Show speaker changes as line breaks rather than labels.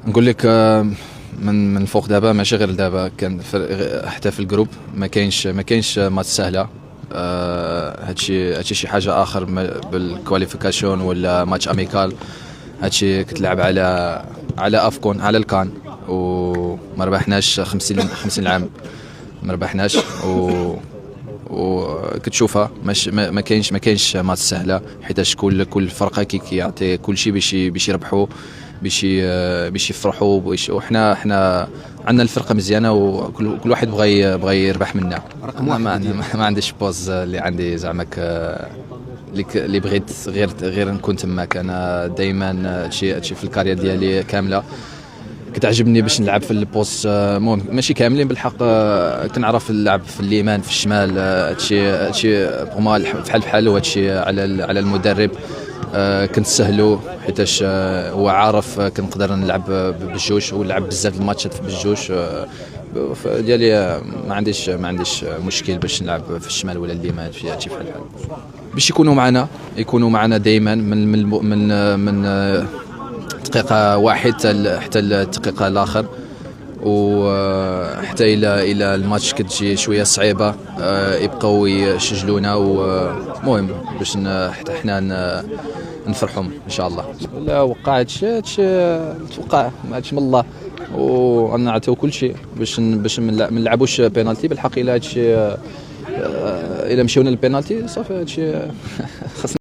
نقول لك من الفوق دابا ماشي غير دابا، كان حتى في الجروب ما كاينش ماتش سهله. هادشي شي حاجه اخر بالكواليفيكاسيون ولا ماتش اميكال. هادشي كتلعب على افكون على الكان، وما ربحناش 50 عام ما ربحناش. وكتشوفها ما كاينش ماتش سهله، حيتاش كل فرقه كيعطي كل شيء باش يربحوا، باش يفرحوا. وحنا عندنا الفرقه مزيانه، وكل واحد بغى يربح منا. ما عنديش بوز اللي عندي زعما اللي بغيت غير نكون تماك. انا دائما هادشي في الكارير ديالي كامله كتعجبني باش نلعب في البوست. المهم ماشي كاملين بالحق، كنعرف نلعب في اليمين في الشمال. هادشي بوغ بحال وهادشي على المدرب. كنتسهلوا حيتاش هو عارف كنقدر نلعب بالجوج، ولعب بزاف الماتشات بالجوج. ديالي ما عنديش مشكل باش نلعب في الشمال ولا اليمين في هادشي بحال باش يكونوا معنا دائما من دقيقة واحد حتى الدقيقة الآخر. وحتى إلى الماتش كتجي شوية صعيبة يبقوا يشجلونا، ومهم باش حتى حنا نفرحهم إن شاء الله. لا وقع هادشي توقع، ما هادشي من الله، ونعطيو كل شيء باش ما نلعبوش بينالتي بالحق. إلا هادشي إلا مشيونا للبينالتي صافي هادشي خاصنا